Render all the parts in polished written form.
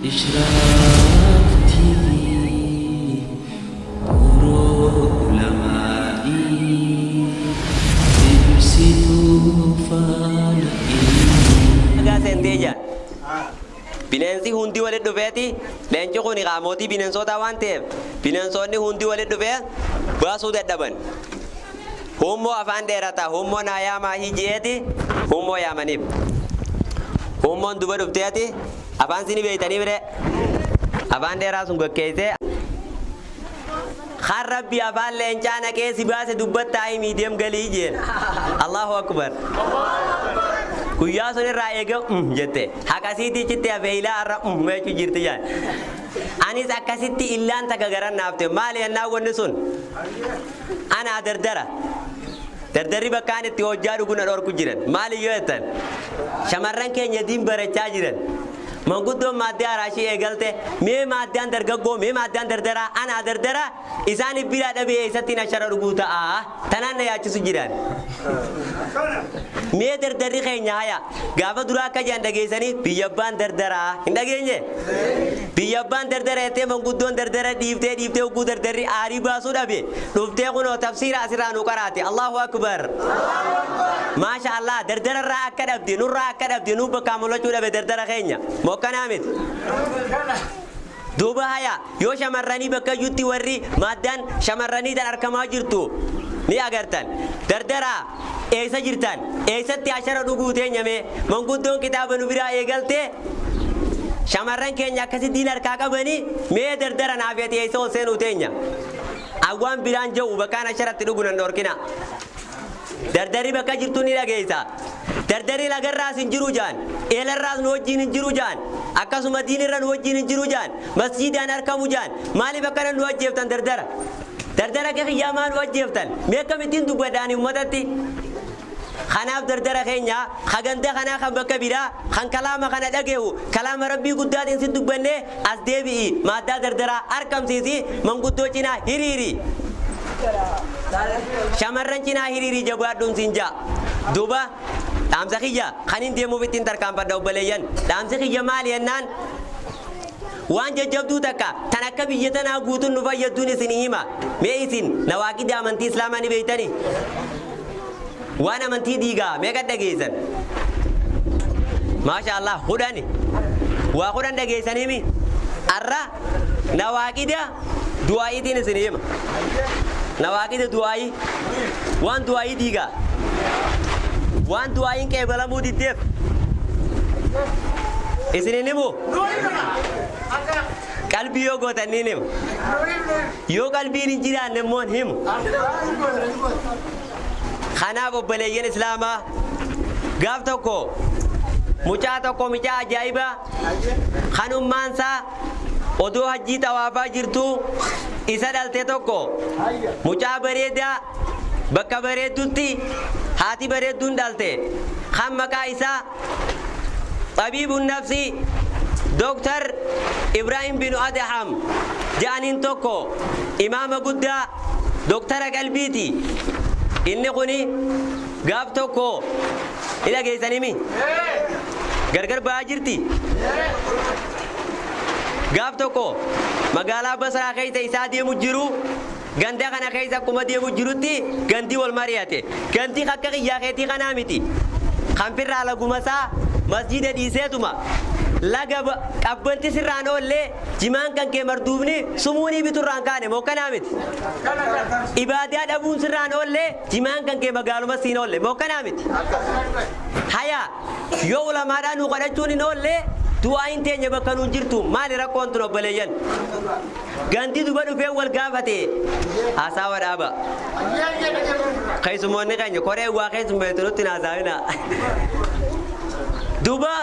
إشراق تيفي نور علمائي تبسط فالقي. Bineensi hundi walitti dhufeeti leenci kun qaamotii bineensota waan ta'eef bineensonni hundi walitti dhufee baasuu dadhaban. Hummoo afaan dheerataa hummoo naa yaamaa hijeeti hummoo yaamaniif. Hummoon duba dhufteeti afaan sini beeytanii bire afaan dheeraa sun gaggeessee kan rabbi afaan leencaa naqee si baase dubbattaa miidiyeem galii jeen. Allahu akbar. Guyyaa sun irraa eega jette akkasitti citti afeelaa irra meechu jirti jaan. Anis akkasitti illaan takka garan naafte maali yennaa wanni sun ana dardarri bakkaan itti hojjaa dhuguna dhorku jiran maali yoo jettan shamarran keenya diin barachaa jiran manguddoon maaddee araashii eegalte mee maaddaan dargaggoo mee maaddaan dardaraa ana dardara isaan ibbiraa dhabee eessatti nashara dhuguu ta'a tanaan na yaachisu jiran. Mee dardarri keenya haya gaafa duraa akka jaan dhageessanii biyyabbaan dardaraa hin dhageenye biyyabbaan dardara jettee manguddoon dardara dhiiftee hogguu dardarri aarii baasuu dhabe dhuftee kunoo tafsiira asirraa nu qaraate. Allahu akbar. Maasha Allah dardararraa akka dhabde nurraa akka dhabde nu bakka mul'achuu dhabe dardara keenya mokkanaa miti. Duuba haya yoo shamarranii bakka jutti warri maaddaan shamarranii tan argamaa jirtu ni agartan dardaraa eessa jirtan eessatti ashara dhuguu teenyame manguddoon kitaaba nu biraa eegalte shamarran keenya akkasitti diin harkaa qabanii mee dardara naafeeti eessa ol seenuu teenya awwaan biraan jiru bakkaan asharatti dhugunan dhorkina. Dardarri bakka jirtu ni dhageessa dardarri lagarraas hin jiru jaan eelarraas nu wajjin hin jiru jaan akkasuma diinirra nu wajjin hin jiru jaan masjiidaan argamu jaan maaliif akkana nu wajjeeftan dardara ke xiyyamaa nu wajjeeftan mee akkamittiin dubbadhaan ummatatti. Kanaaf dardara keenya hagante kana kan bakka biraa kan kalaama kana dhageewu kalaama rabbii guddaatiin si dubbanne as deebi'i maaddaa dardara argamsiisi manguddoo cinaa hiriiri. Shamarran cinaa hiriiri jabaadhuun siin jaa duuba dhaamsa kiyya kan hin deemuuf ittiin tarkaanfadha obbaleeyyan dhaamsi kiyya maali yennaan waan jajjabduu takka tan akka biyya tanaa guutuun nu fayyadduun isinii hima mee isin nawaaqidii amantii islaamaa ni beeytanii waan amantii diigaa meeqa dhageessan maasha Allah hudhani waa hudhan dhageessaniimi arra nawaaqida du'aa'iitiin isinii hima nawaaqida du'aa'ii waan du'aa'ii diigaa waan du'aa'iin qeebalamuu diddeef isiniin himu qalbii yoo gootanniin himu yoo qalbiin hin jiraanne immoo himu. Kanaaf obbaleeyyan islaamaa gaaf tokko mucaa ajaa'ibaa kan ummaansaa odoo hajjii tawaafaa jirtu isa dhalte tokko mucaa bareedaa bakka bareeddutti haati bareedduun dhalte kan maqaa isaa xabiibun nafsi Dr. Ibrahim bin Adham jedhaniin tokko imaama guddaa doktara qalbiiti. Inni kuni gaaf tokko ila geessanimi gargar ba'aa jirti gaaf tokko magaalaa Basraa keessa isaa deemu jiru ganda kana keessa akkuma deemu jirutti gandi wal mari'ate gandi akka qiyyaa keetii kanaa miti kan firraa lagumasaa masjiida dhiiseetuma laga qabbanti sirraan oollee jimaan kan kee marduufni sumuunii biturraan kaane mokkanaa miti ibaadaa dhabuun sirraan oollee jimaan kan kee magaaluma siin oolle mokkanaa miti haya yoo ulamaadhaan nu kadhachuun hin oollee du'aa hin teenye bakka nuun jirtu maali rakkoon tun obbaleeyyan gandi duba dhufee wal gaafate haasawa dhaaba keessumoonni keenya koree waa keessummeetunutti naasaawina duba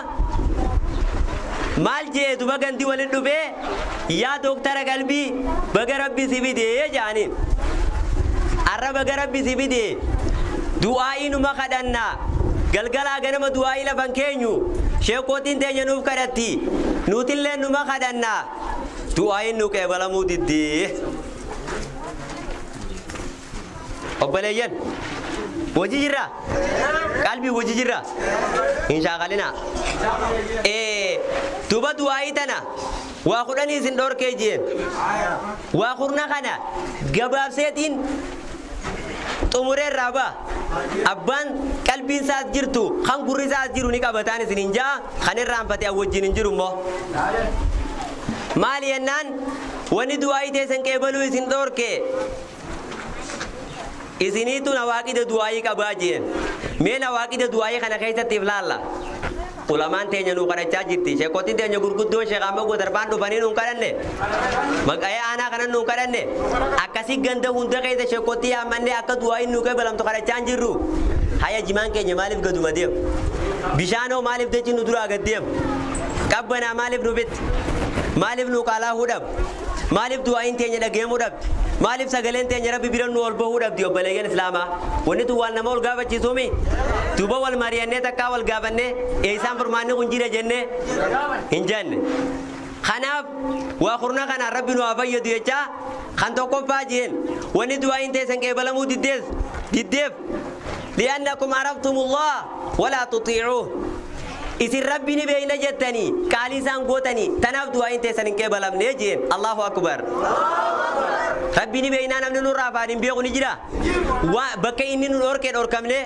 maal jee duba gandi walin dhufee yaa doktara qalbii baga rabbi si fidee jaaniin arra baga rabbi si fidee du'aa'ii numa kadhannaa galgalaa ganama du'aa'ii lafan keenyu sheekootiin teenya nuuf kadhatti nuutillee numa kadhannaa du'aa'iin nu qeebalamuu diddee obbaleeyyan وجي جرا قلبي وجي جرا إن شاء الله توبة دعائتنا وأخذني سندور كيجين وأخذنا خنا جباب سيتين تمرر رابا أبان قلبي سات جرتو خان قري سات جروني كابتاني سنينجا خان الرام فتي أوجين جرو مو مالي النان وني دعائي سنكبلو سندور كي isinitu nawaqida du'aayi qabaajiin mee nawaqida du'aayi kana keessatti ilaalla ulamaan teenya nu kadhachaa jirti sheekotiin teenya gurguddoo sheekh amma godarbaan dhufanii nu kadhanne maqaa aanaa kana nu kadhanne akkasii ganda hunda keessa sheekotii ammanne akka du'aayi nu qabalamtu kadhachaa jirru haya jimaan keenya maaliif gaduma deem bishaanoo maaliif dachi nu dura gaddeem qabbana maaliif nu bit maaliif nu qaalaa hudhab maaliif du'aayin teenya dhageemuu dhabdi maaliif sagaleen teenya rabbi bira nu ol bahuu dhabdi obboleeyyan islaamaa wanni tu waan nama ol gaafachiisuumi duuba wal mari'annee takkaa wal gaafannee eeysaan furmaanni kun jira jennee hin jenne kanaaf waa kurna kana rabbi nu haa fayyadu jecha kan tokkoffaa jeen wanni du'aayin teessan qeebalamuu diddeef li'annakum araftumullah walaa tutiicuuh isin rabbi ni beeyna jettanii qaalii isaan gootanii tanaaf du'aayin teessan hin qeebalamne jeen allahu akbar rabbi ni beeyna namni nurraa afaaniin beeku ni jira bakka inni nu dhorkamne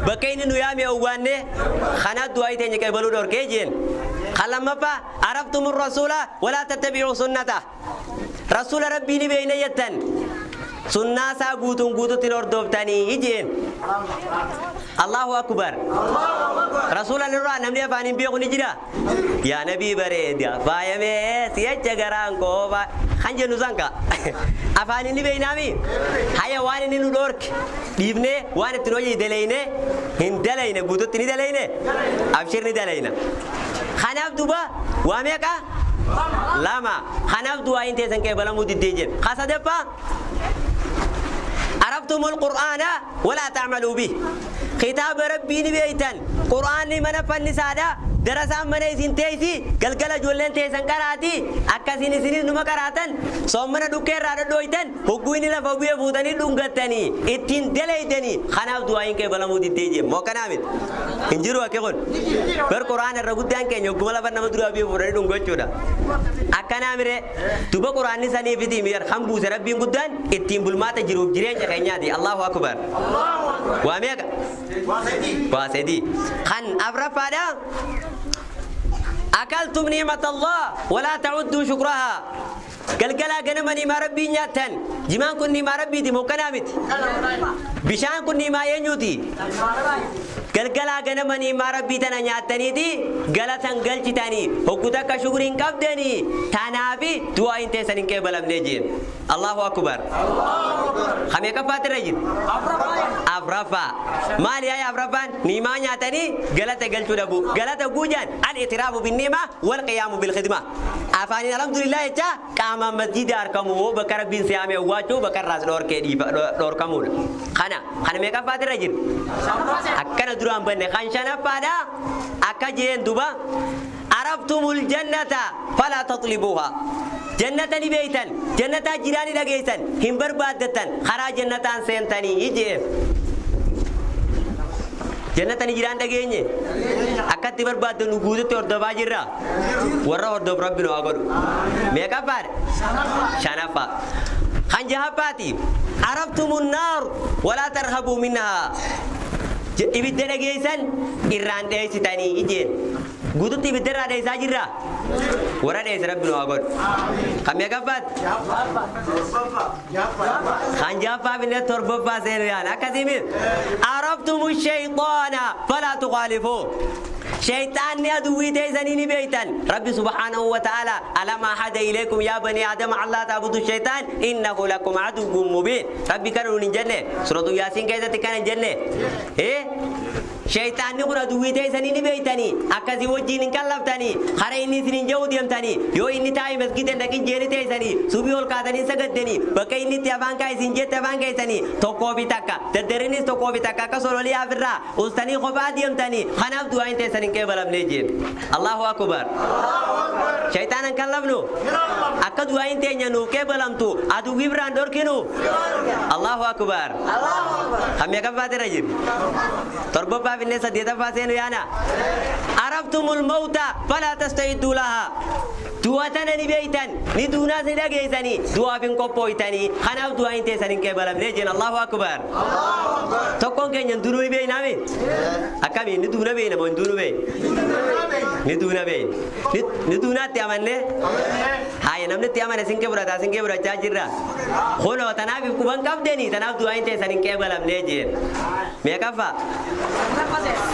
bakka inni nu yaame owwaanne kanaaf du'aayi teenya qeebaluu dhorkee jeen kan lammaffaa araftumur rasuula walaa tattabi'uu sunnata rasuula rabbii ni beeyna jettan sunnaa isaa guututti hordoftanii jeen allahu akbar rasuula nurraa namni afaaniin beeku ni jira yaa nabii bareeda faayamee siyacha garaan koofa kan jennu sanka afaaniin ni beeynaami haya waan inni nu dhorke dhiifnee waan itti hojii dalayne hin dalayne guututti ni dalayne abshir ni dalayna kanaaf duba waa meeqa lama kanaaf du'aayin teessan qeebalamuu diddee jedhe kasadeeffaa عرفتم القرآن ولا تعملوا به كتاب ربي نبيتن قرآن من فنسادا درسان من يسين تيسي قلقل جولين تيسن كراتي أكاسين سنين نما كراتن صومنا دوكير رادا دويتن حقويني لفوبية فوتاني دونغتاني اتين دليتني خناف دعاين كي بلامو دي تيجي موكا نامد انجروا اكيقون بر قرآن الرغدان كي نيوكو ملا فرنما درابية فوتاني دونغتشودا أكا نامره توبا قرآن نساني فتي مير خمبوس ربي قدان اتين بلمات جروب جرين جخينياتي الله أكبر واميك واسدي خان أفرفادا أكلتم نعمة الله ولا تعدوا شكرها قلقلا غنمني ما ربي نياتن جمان كني ما ربي دي مكنامت بشان كني ما ينيوتي قلقلا غنمني ما ربي تنا نياتني دي غلطن غلطي تاني حقوقك شكرين قبدني تنابي دعاء تسنين كبلم نجين الله أكبر خمي كفات رجل أفرفا مالي يا أفرفا نيما نياتني غلط غلطو دبو غلط غوجان الاعتراف بالنعمة والقيام بالخدمة أفاني الحمد لله يا كام مسجد أركمو بكر بن سيامي واتو بكر راس دور كدي دور كمول خنا ميكا فاتر رجل أكنا درام بني خانشنا فادا أكجين دوبا عرفتم الجنة فلا تطلبوها جنة بيتن جنة جيراني لقيتن هم بربادتن خرا جنة سنتني يجي جنة جيران دقيني أكتي برباد نقود تورد باجرا ورا ورد ربنا أقول ميكا فار شنفا خنجها باتي عرفتم النار ولا ترهبوا منها إبدا دقيسن إيران دقيسي تاني يجين قدوت إبدا دقيسا جرا ورا دقيس ربنا أقول كم ميكا فات خنجها فابنة تربو فاسيريان أكاديمي عرفتم الشيطان فلا تخالفوه شيطان يدوي تيزنيني بيتن ربي سبحانه وتعالى ألم أحد إليكم يا بني آدم الله تعبدوا الشيطان إنه لكم عدو مبين ربي كانوا من الجنة سورة ياسين كيف تكون الجنة إيه شيطان نقول دويتي سنين بيتني أكذي وجين كلفتني خريني سنين جو ديمتني يو إني تاي مسجد لكن جيرتي سني سبيول كاتني سجدني بكيني تيابان كاي سنجت تيابان كاي سني توكو بيتاكا تدريني توكو بيتاكا كسولي أفرا أستني خبا ديمتني خناب دوائن تسنين كبلا منيجين الله أكبر شيطان كلفنو أكذ دوائن تيجنو كبلا متو أدو بيبران دور كنو الله أكبر هم يكفى ترجم تربو باب الناس ديتا فاسين يانا عرفتم الموت فلا تستعدوا لها دواتنا نبيتن ندونا سنجيزني دوا بين كوبويتني خناف دوا انت سنين كبلا بنجين الله أكبر تكون كن يندونو بين نامي أكمل ندونا بين ما ندونو بين ندونا بين ندونا تيامنه هاي نمني تيامنه سنك برا تاجرا خلوا تنافي كوبان كاب دني تناف دوا انت سنين كبلا بنجين ميكافا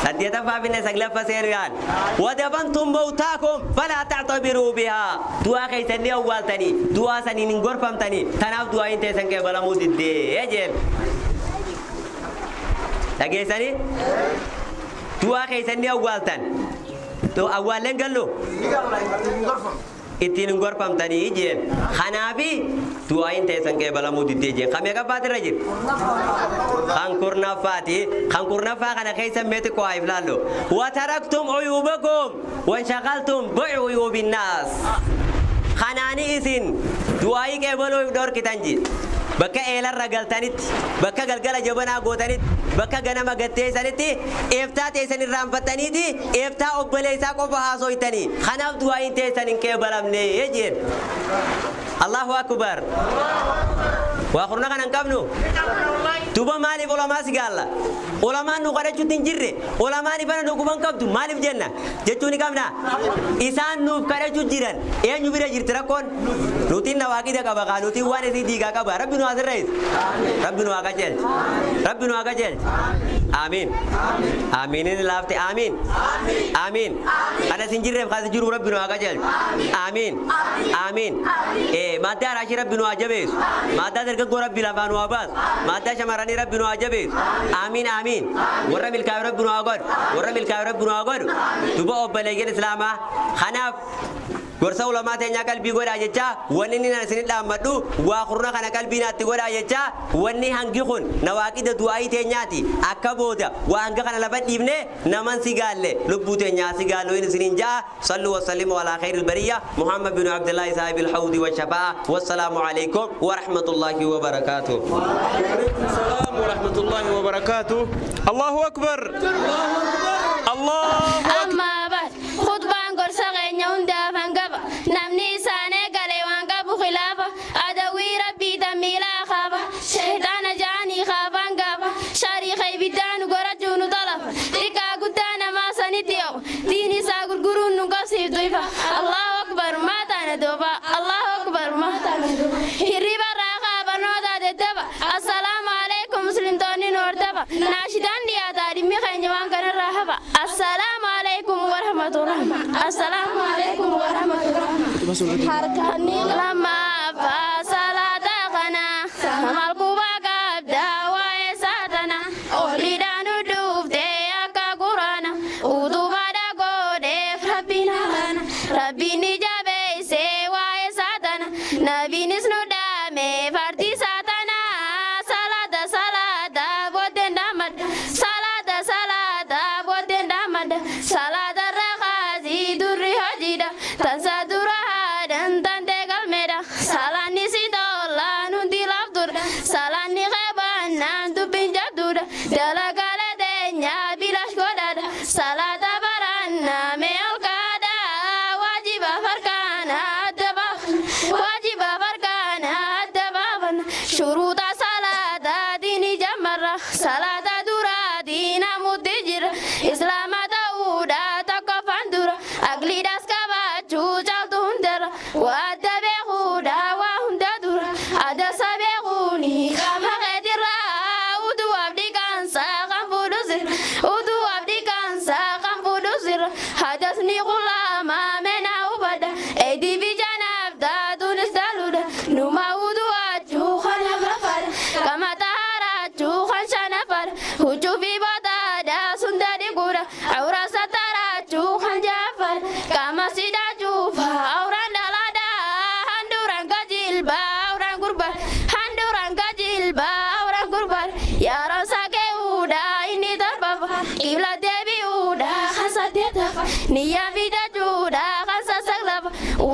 سديتا فابين سغلا فسيريان ودبنتم موتاكم فلا تعتبروا بها دعاء كيسني أول تاني دعاء سنين غرفم تاني تناف دعاء انت سنك بلا مودد اجل لقي سني دعاء كيسني أول تان تو أولين قالوا ittiin gorfamtanii jeen kanaafi du'aayin teessan kee bala mudittee jeen kamee qabaate irra jiru kan kurnaffaa kana keessa meeti qo'aayif laallo wataraktum uyubakum wanshaqaltum bi'uyubi nnaas kanaani isin du'aayii kee baloof dhorkitan jeen bakka eelarra galtanitti bakka galgala jabanaa gootanitti bakka ganama gatteessanitti eeftaa teessan irraanfattaniiti eeftaa obboleessaa qofa haasoytanii kanaaf du'aayin teessan hin qeebalamne jeen Allahu akbar waa qurna kanan qabnu tuba maaliif ulamaa sigaalla ulamaan nu kadhachuutti hin jirre ulamaan ifana nu kuban qabdu maaliif jenna jechuun qabna isaan nuuf kadhachuu jiran eenyu bira jirti rakkoon nutiin na waaqida qaba kaa nutiin waan isii diigaa qaba rabbi nu asirrees rabbi nu waaqa jeel آمين آمين لافت آمين آمين أنا سنجرب خاص جرو ربنا أكجل آمين آمين إيه ما دار عشرة ربنا أجبس ما دار ذلك ربي لفانو أباس ما دار شمراني ربنا أجبس آمين آمين ورب الكافر ربنا أقول ورب الكافر ربنا أقول تبغى أبلغ الإسلام خناف gorsa ulama tanya qalbii godha jecha wanni ni nasin dhaammadhu waa qurna kana qalbii naatti godha jecha wanni hangi kun nawaaqida du'aayi teenyaati akka booda waa hanga kana lafa dhiibne naman sigaalle lubbuu teenyaa sigaallo in isinin jaa sallu wa sallimu ala khairil bariyya muhammad bin abdullah sahibil hawdi wa shafaa wassalamu alaykum wa rahmatullahi wa barakatuh wa alaykum assalam wa rahmatullahi wa barakatuh Allahu akbar Allahu amma bas khutban gorsa ganya unda fangaba namni sane gale wanga bu khilafa adawi rabbi tamila khaba shaytan jani khaban gaba shari khaybidan gorajunu talaf tika gudana ma sanitiyo dini sa gurgurun nu gasi doifa Allahu akbar mata na dofa Allahu akbar mata na dofa hiriba raqa banoda de daba assalamu alaikum muslim toni nordaba nashidan dia tadi mi khanya wanga rahaba assalamu alaikum warahmatullahi assalamu alaikum warahmatullahi harkani lama fasalata kana samal kubaga dawa esatana olidanu dufte aka qurana udubada gode rabbina lana rabbini jabe se wa esatana nabini snuda me farti satana salata salata boden damad salata salata boden damad salata rakhazi durri hajida tansadura hadan tante galmeda salani sidola nundi lafdur salani kheban nandu pinjadur dalagale denya bilash godada salata barana me alkada wajiba farkana adaba wajiba farkana adaba shuruta salata dini jamara salata dura dina mudijir islamata uda takafandura agli das kabachu jaltu hundara wa tabehuda wa hundadura ada sabehuni kama qadira udu abdi kansa qambuduzir udu abdi kansa qambuduzir hadasni qulama mena ubada edi bijanabda dunis daluda numa udu achu khanafar kama tahara chu khanshana par huju bi badada sunda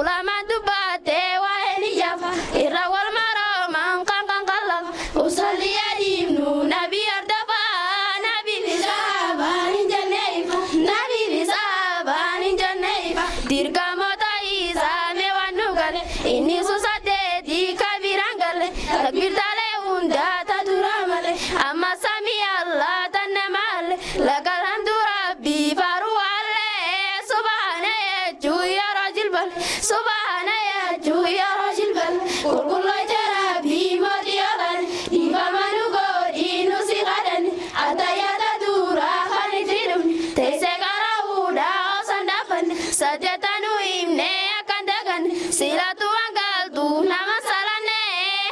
Ulamaan dubbattee waa'ee ni jaafa irra wal maroomaan kan qallaba usalli adiimnu nabii hordofaa nabii fi sahabaan hin jenne ifa nabii fi sahabaan hin jenne ifa dirqamoota isaa mee waan nu gale inni suusadeetii kabiraan galle takbirtaalee hundaa tatura male amma samii Allah tanne malle lakal hamdu rabbii faru allee subhaana jechuu yeroo jilbal subhaana jechuu yeroo jilbal qulqulloo jaraabii mootii olan dhiifama nu godhii nu si kadhan atayyaata duraa kan itti dhumne teessee qaraa'uudhaa osoo hin dhaabbanne saddeeta nu himne akkan daganne silatu hangaltu nama salanne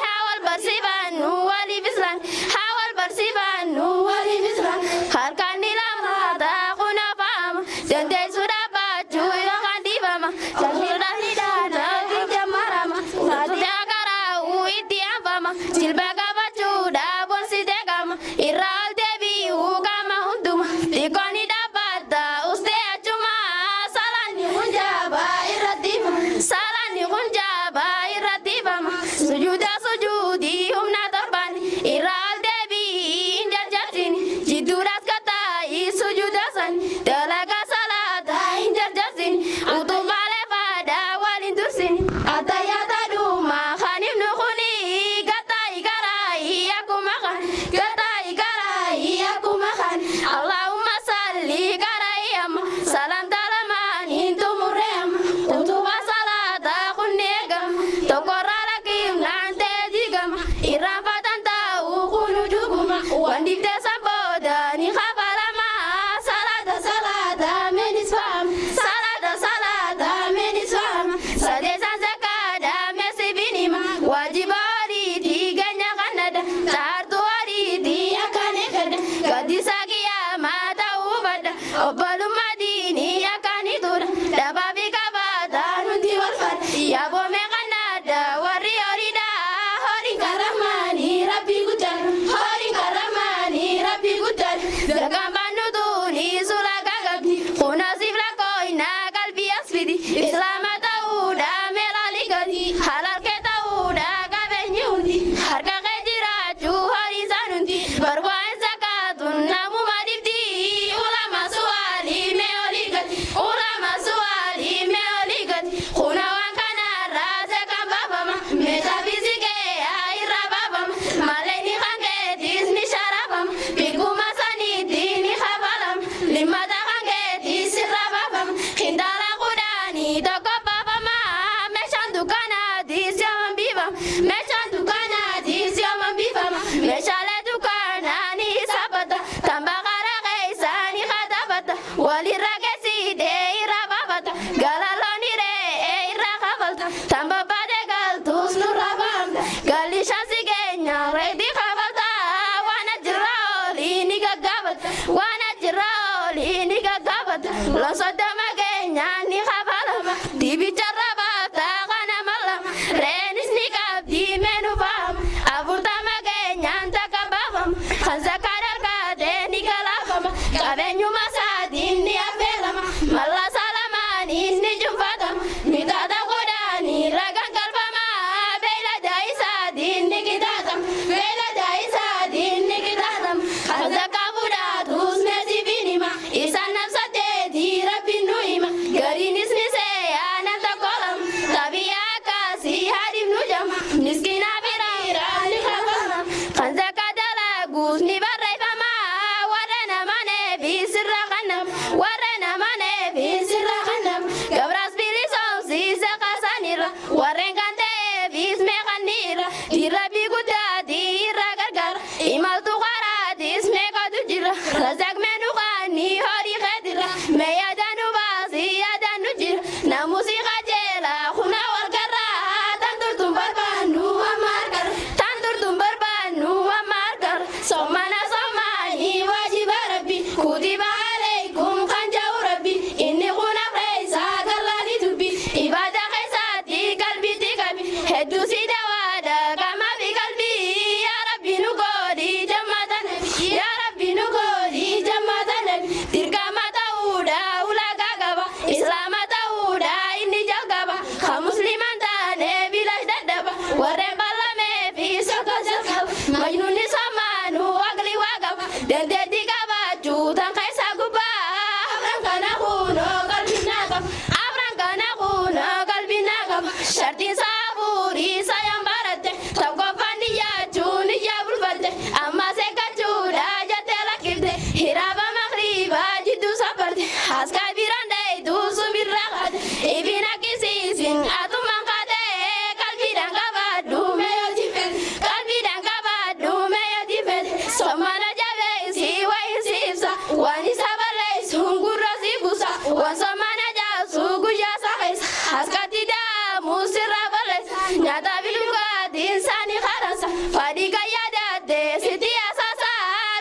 haa wal barsiifannu waliif islaan haa wal barsiifannu waliif islaan harkaan ni lamaata kun afaama dandeessu dhaabbachuu yookaan dhiifama jalliidhaan ni dhaadhaa jammarama faatihaa qaraa'uu itti anfama jilba qabachuudhaa bonsi deegama irraa ol deebi'uu qaama hunduma xiqqoo ni dhaabbata ustee achuma salaanni kun jaabaa irratti hifama salaanni kun jaabaa irratti hifama sujuuda sujuudii humna torban irraa ol deebi'ii hin jarjarsini jidduudhaas kataa'ii sujuuda san dalagaa salaataa hin jarjarsini utubaalee faadaa waliin dursini atayyaata dhumaa kan himnu kuni gataa'i karaa'ii akkuma kan gataa'i karaa'ii akkuma kan Allahumma salli karaa'ii amma salaam talamaaniin tumurree amma utubaa salaataa kun ni eegama tokkorraa lakkifnaan ta'e jigama irraanfatan ta'uu kun dhuguma wandiftee sabooda ni kafalama salaata salaata meenis faama salaata salaata meenis faama sadeesaan zakkaadha meesi binima waajiba horiitii ganya kannada taartuu horiitii akkan eeggadha gaddisaa qiyaamaa ta'uu badda obbolummaa diinii akkan ituudha dhabaa fi qabaataa nuti wal fadha yaaboome kannada warri horiidha horiin karamaanii rabbii guddaadha horiin karamaanii rabbii guddaadha dirqaan baannutuuni sulaa gabdi kunaasiif lakkooyinaa qalbii asfidi islaama ta'uudha meelaalii gadi halaalkee ta'uudha qabeenyi hundi harka kee jiraachuu horii isaan hundi barbaa'een zakkaatuun namuma dibdi ulama suwaalii mee olii gadi ulama suwaalii mee olii gadi kuna waan kanarraa zakkaan baafama meetaafiizikee irraa baafama malleeni hangeetis ni sharafama bikkuma saniitii ni kafalama limmata hangeetis irraa baafama hindaala kudhaanii tokko baafama meeshaan dukkanaatis yooman biifama meeshaan dukkanaatis yooman biifama meeshaalee dukkanaa ni saafata kan baqara keessaa ni katafata walirra geessidee irraa baafata galaloon hiree irraa kafalta tan babbaade galtus nurraa baafta gallishaan si keenya reetii kafalta waan ajirra olii ni gaggaafata waan ajirra olii ni gaggaafata losoddoma keenya ni kafalama dibicharra baafta kana mallama reenis ni qabdii meenu faama afurtama keenyaan takka baafama kan zakkaan argatee ni galaafama qabeenyuma isaatiin ni affeelama malla salamaaniin ni cunfatama mitaata godhaanii ragaan galfama beeylada isaatiin ni qixaaxama beeylada isaatiin ni qixaaxama kan zakkaa fudhaatus meesii binima isaan nabsateetii rabbiin nu hima gariinis ni seeyaa nam tokko lama tabiyaa akkasii haadhiif nu jama miskiinaa firiiraa ni kafalama kan zakkaa dalaguus ni barreeffama warra nama neefis irra kannam warra nama neefis irra kannam gabraas bilisoomsiise qasanirra warreen kan ta'eefis meeqanniirra dirrabbii guddaatii irra gargaara imaltu karaatis meeqatu jira razaq meenu qaanii horii keetirra mee yaadaan nu baasii yaadaan nu jira namusi qajeela humna wal garraa tan turtuun barbaannu amma harkara tan turtuun barbaannu amma harkara sommana sommaanii waajiba rabbi kutiba alaykum kan jahu rabbi inni kun afreessaa gallaani dubbi ibaada keessaatti qalbiitti shartiin saafurii sayaan baratte tokkoffaan dhiyaachuun iyyaa bulfatte amma seekkachuudha jettee lakkifte hiraaba maqriibaa jidduu sabbarte askaa biraan dhayituu sumbirraa qaate ifiin akkisiisin atumaan qaatee qalbiidhaan qabaadhu meeyoo jifete qalbiidhaan qabaadhu meeyoo jifete sommana jabeessi wayisi ibsa waan isa balleessuun gurra si buusa waan sommana jaabsu guyyaa saaqeessa askatti daamu sirraa balleessa nyaata bilugaatiin saanii haransa fadhii kan yaadatte sitti asaasa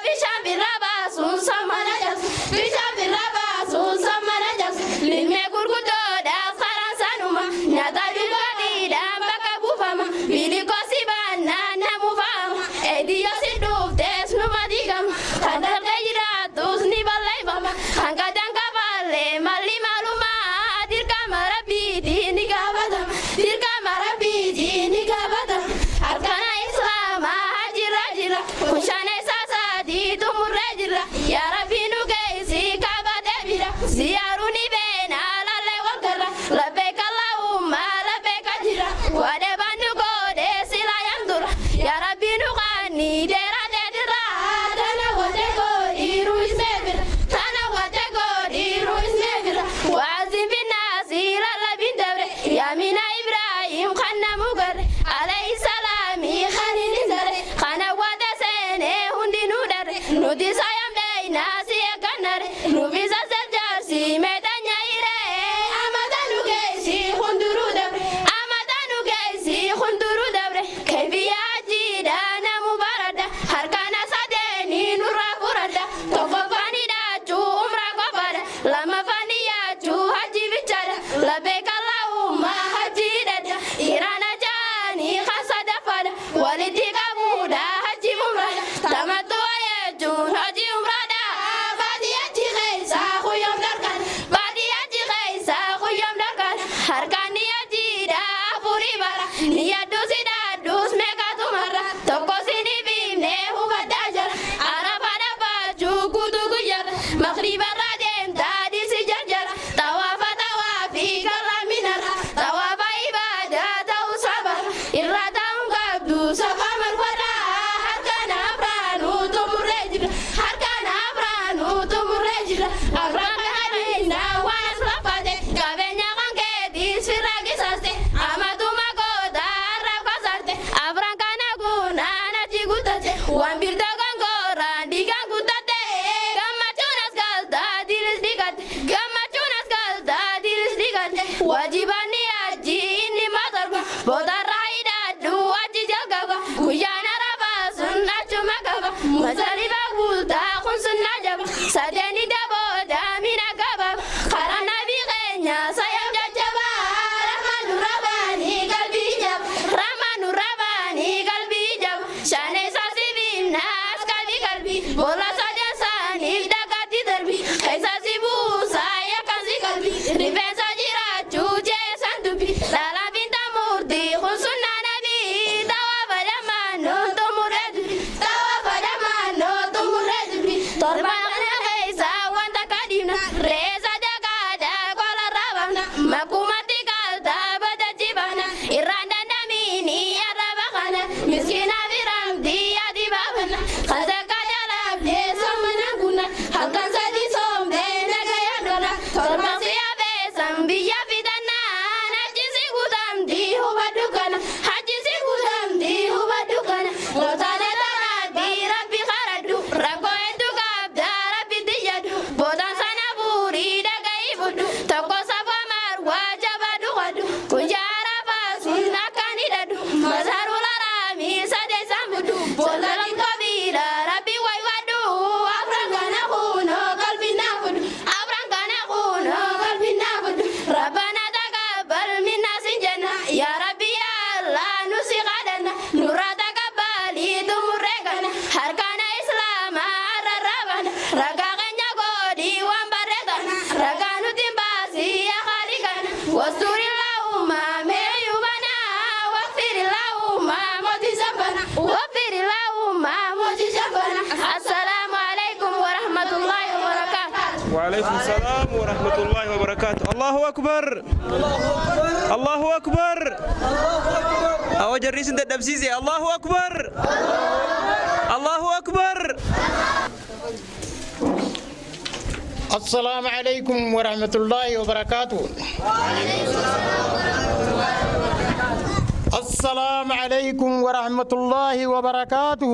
bishaan birraa baasuun sommana jaabsu bishaan birraa baasuun sommana jaabsu lilmee gurguddoodhaaf karaan sanuma nyaata bilugaatiidhaan bakka buufama bilikoosi baannaan namu fa'ama eediyyoo si dhuftees numa diigama kan darbee jiraattus ni balleeffama hanga danqaballee malli maalumaa dirqama rabbiitiin ni gaafatama dirqama rabbiitiin ni gaafatama harkana islaamaa hajjirra jira kushaana isaa sadii tumurree jira yaa rabbii nu geessi kabatee bira ziyaaruu ni beena lallee wal garra labbeek allahummaa labbeeka jira waadebaan nu goode sila yamdura yaa rabbii nu qaani deeratee dirra tana wate godhiiru ismee bira tana wate godhiiru ismee bira waazin finnaasi lallabin dabre yaamina ibraahim kan namu garre alayhi salaami khaliilin dare kana wate seenee hundi nu darre nuti sayam beeynaa si eeggannare nufisa seljaarsi meedanya iree amata nu geessi hunduruu dabre amata nu geessi hunduruu dabre keefiyyaa jiidha namu baradha harkana sadeeni nurraa furadha tokkoffaan hidhaachuu umraa qofaadha lammaffaan dhiyyaachuu hajji bichaadha labbeek allahummaa hajji hidhadha iraana jaanii kan sadaffaadha walitti qabuudha hajji umraadha tamattu jechuun hojii umraadha baadiyyaatti keessaa guyyoom dargaan baadiyyaatti keessaa guyyoom dargaan harkaan ni hojiidha afurii bara ni yaadduus hidhaadduus meeqatu marra tokko sini biifnee hubadhaa jira arafaa dhaabachuu guutuu guyyarra maqribarraa deemtaa dhiisi jarjara xawaafa xawaafii garraa minarra xawaafa ibaadaa ta'uu sabara irraa ta'uun qabdu safaa marfadha harkaan afraanuu tumurree jira harkaan afraanuu tumurree jira akraan kanadhiinaa waan as laffate qabeenya kan keetiis firraa qisaste amatuma goota arraaf kasarte afraan kana guunaan achi guutate waan birtoo konkooraan dhiigaan guutate gammachuun as galtaa diilis dhiqatte gammachuun as galtaa diilis dhiqatte waajibaan ni achi inni matorba boodarraa hidhaadhu achi jalqaba guyyaan arafaa sun achuma qaba masalifa guutaa kun sunna jaba sadeeni dabooda mina qaba karaa nabii keenya sayam jajjaba rahmanu rabbaanii qalbii jaba rahmanu rabbaanii qalbii jaba shaane isaa sibiifnaas qalbii boola sadeen saaniif dhagaatti darbi keessa si buusaa yakkan si qalbii rifeensa jiraachuu jeesan dubbi laalaan finta murtii kun sunnaa nabii tawaafa dhammaanoo tumurree dubbi tawaafa dhammaanoo tumurree dubbi torbaan kana keessa wanta kadhibna reessa dagaadhaa kola raabamna makkumatti galtaa bada jibana irraan dandamiini arraba kana miskiina biramtii adi baafana kasakka jalaabdee sommana guna halkan sadi soomdee nagaya dola torban siya beesan biyya fidannaan hajjisi guutamtii hubadhu kana hajjisi guutamtii hubadhu kana gootaana tanaadii rabbi karadhu rakkoo hedduu qabdaa rabbitti yadhu bootaan sana fuurii dhaga'i fudhu tokko safa marwaa jabadhu qadhu guyyaa arafaa sun akkan hidhadhu masaruu laraamii sadeessan fudhu bootalan qabiila rabbi waywadhu afran kana kunoo qalbinnaa fudhu afran kana kunoo qalbinnaa fudhu rabbana taqabbal minna sin jenna yaa rabbi yaa allah nu si kadhanna nurraa taqabbalii tumurree kana harkana islaamaa arrarraabana ragaa keenya godhii waan barreetana ragaa nuti baasii akaali kana wasturi laa'ummaa meeyyuu banaa waqfiri laa'ummaa mootii sabbana waqfiri laa'ummaa mootii sabbana assalaamu alaikum warahmatullaahi wabarakaatu. وعليكم السلام ورحمة الله وبركاته. الله أكبر الله أكبر. أو جريس انت دبسيسي. الله أكبر الله أكبر. السلام عليكم ورحمة الله وبركاته. السلام عليكم ورحمة الله وبركاته.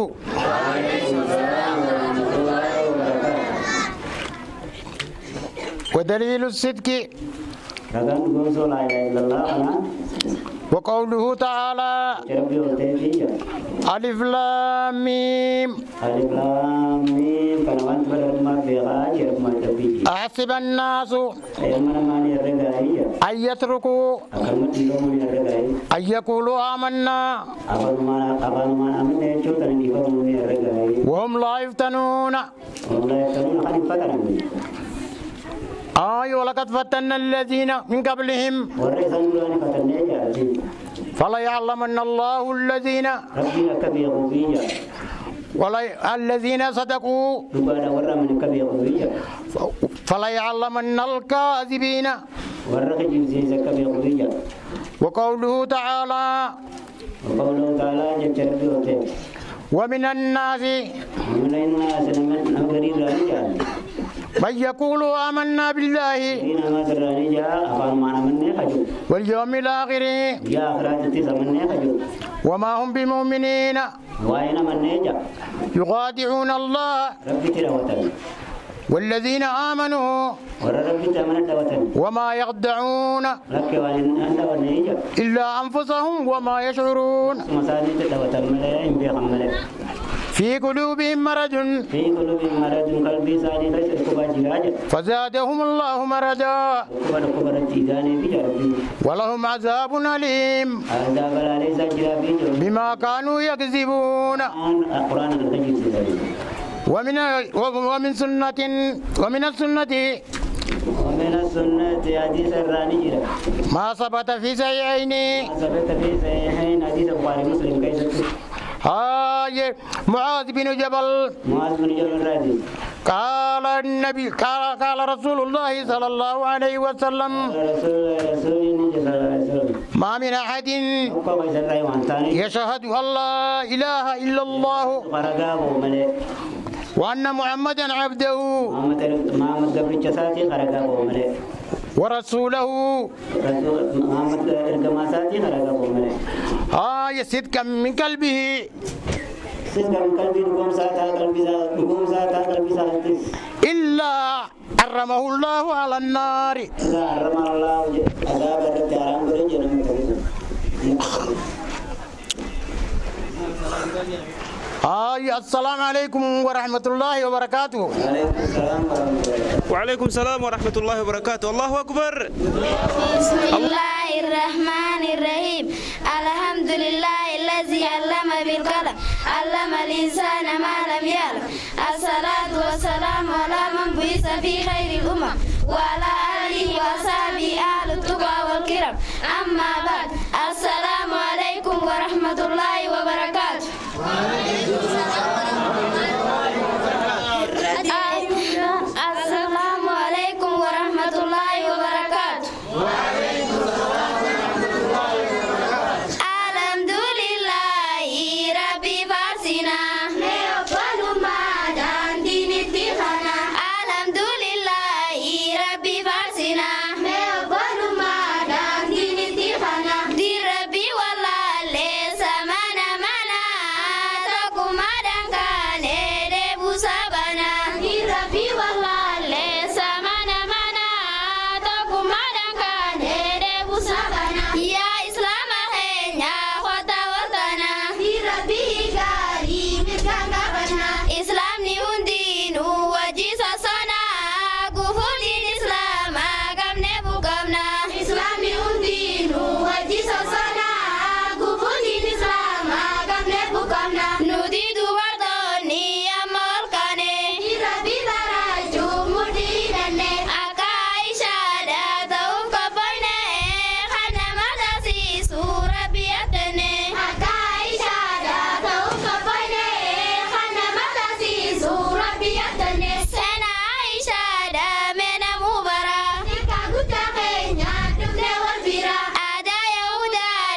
ودليل الصدق وقوله تعالى ألف لام ميم أحسب الناس أن يتركوا أن يقولوا آمنا وهم لا يفتنون. ولقد فتنا الذين من قبلهم فلا يعلمن الله الذين صدقوا فلا يعلمن الكاذبين. وقوله تعالى ومن الناس من يقول آمنا بالله واليوم الآخر وما هم بمؤمنين يخادعون الله والذين آمنوا وما يخدعون إلا أنفسهم وما يشعرون. في قلوبهم مرض فزادهم الله مرضا ولهم عذاب أليم بما كانوا يكذبون. ومن السنة حديث الراني ما ثبت في صحيحين حديث البخاري ومسلم معاذ بن جبل قال رسول الله صلى الله عليه وسلم ما من أحد يشهد أن لا إله إلا الله وأن محمدا عبده ورسوله صدقا من قلبه إلا حرمه الله على النار. السلام عليكم ورحمة الله وبركاته. وعليكم السلام ورحمة الله وبركاته. الله أكبر. بسم الله الرحمن الرحيم. الحمد لله الذي علم بالقلم علم الإنسان ما لم يعلم. الصلاة والسلام على من بعث في خير الأمم وعلى آله وصحبه أهل التقى والكرم. أما بعد السلام عليكم ورحمة الله وبركاته. السلام عليكم ورحمة الله وبركاته. الحمد لله رب فارسنا الحمد لله رب فارسنا دي ربي والله ليس منا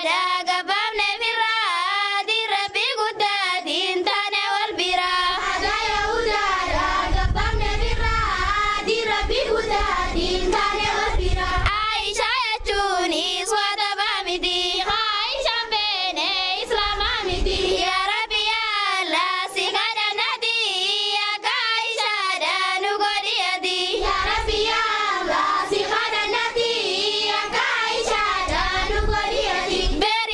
daga bamne firra di rabbi gudadin tane wal bira ada yahuda daga bamne firra di rabbi gudadin tane wal bira Aisha ya chuni swada bamidi Aisha bene islam amidi ya rabbi ya Allah sigada nadi ya Aisha dan ugodi adi ya rabbi ya Allah sigada nadi ya Aisha dan ugodi adi beri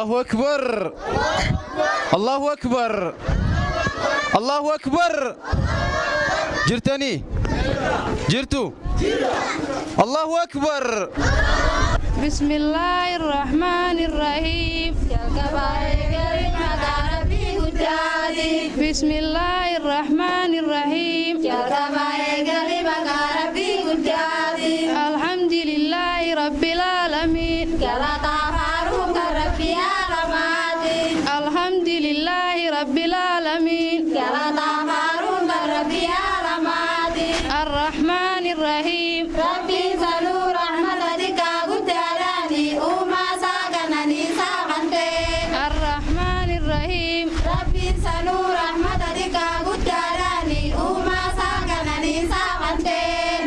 الله أكبر الله أكبر الله أكبر جرتني جرتو الله أكبر بسم الله الرحمن الرحيم بسم الله الرحمن الرحيم الحمد لله رب العالمين الحمد لله رب العالمين الرحمن الرحيم ربي سلو رحمتك قد علاني وما ساقنني ساقنتي الرحمن الرحيم ربي سلو رحمتك قد علاني وما ساقنني ساقنتي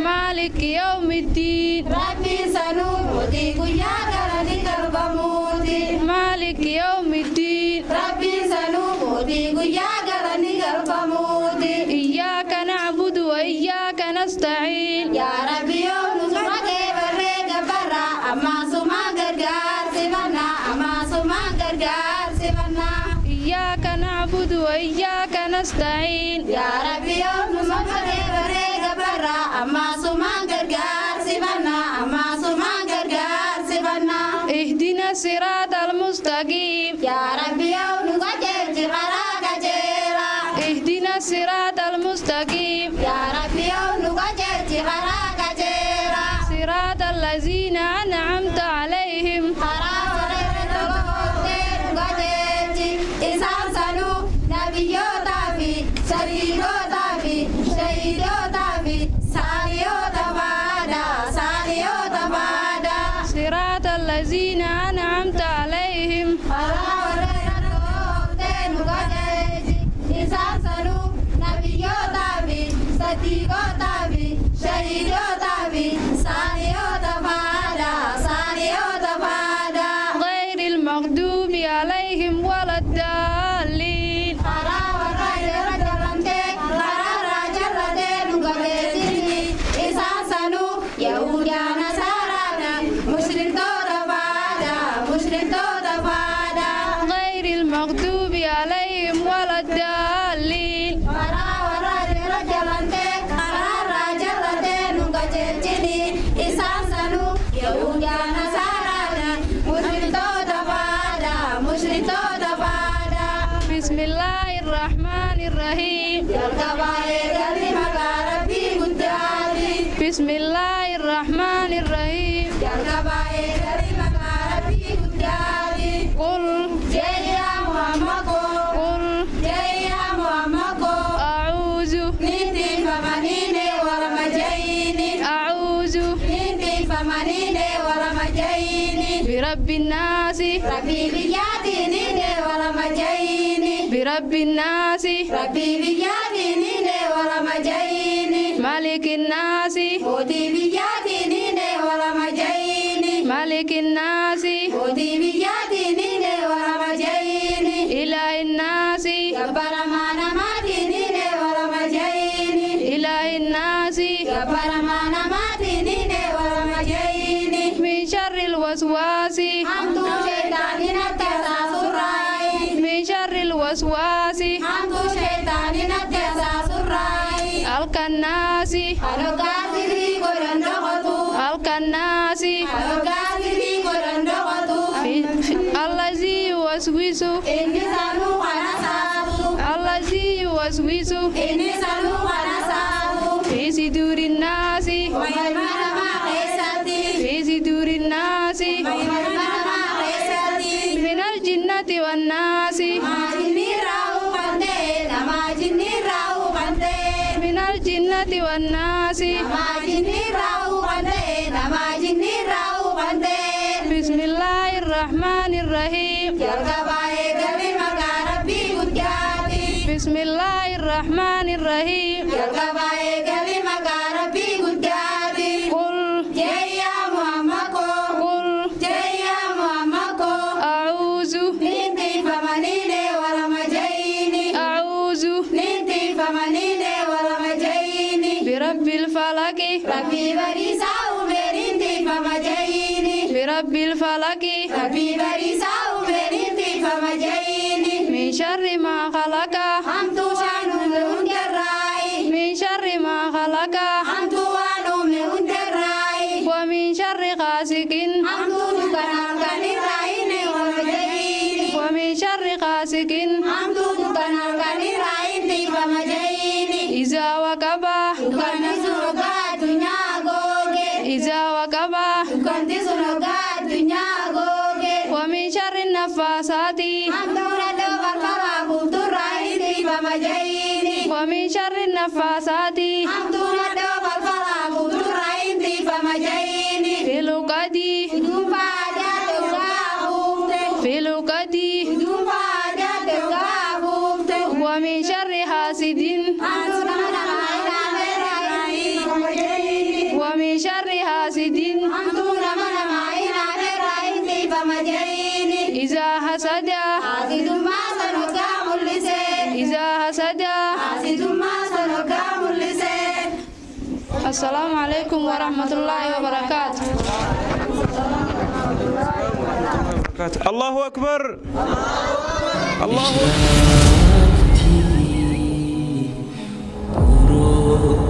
مالك يوم الدين ربي سلو موتي قيا قرني قرب موتي مالك يوم الدين ربي سلو موتي قيا قرني قرب موتي إياك نعبد وإياك نستعين يا ربي يونس مكي بريق برا أما سما قرقار سبنا أما سما قرقار سبنا إياك نعبد وإياك نستعين يا ربي يونس مكي بريق برا أما سما قرقار سبنا أما سما قرقار سبنا اهدنا الصراط المستقيم يا ربي يونس قجرت غراك جيرا اهدنا الصراط المستقيم يا ربي يونس قجرت غراك جيرا صراط الذين أنعمت عليهم صراط الذين أنعمت عليهم غير المغضوب عليهم ولا الضالين غير المغضوب عليهم ولا الضالين بسم الله الرحمن الرحيم بسم الله الرحمن الرحيم قل قل أعوذ برب الناس برب الناس ملك الناس ملك الناس إله الناس إله الناس من شر الوسواس من شر الوسواس الكناس الكناس الذي يوسوس الذي يوسوس في صدور الناس في صدور الناس من الجنة والناس من الجنة والناس بسم الله الرحمن الرحيم بسم الله الرحمن الرحيم قل أعوذ برب الفلك برب الفلك ما خلق حمد وانو من الراي من شر ما خلق حمد وانو من الراي ومن شر غاسق حمد كان الراين ومجين ومن شر غاسق حمد كان الراين ومجين إذا وقب كان سرقا دنيا غوغي إذا وقب كنت سرقا دنيا غوغي ومن شر النفاثات حمد ولدو والفوا قلت الراين ومجين ومن شر النفاثات حمد ولدو والفوا قلت الراين ومجين في الوقت بدون فاجات وغافوت في الوقت بدون فاجات وغافوت ومن شر حاسد ومن شر حاسد إذا حسد إذا حسد السلام عليكم ورحمة الله وبركاته. الله أكبر الله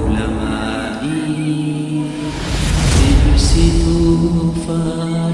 ulama'i, Idris Tufa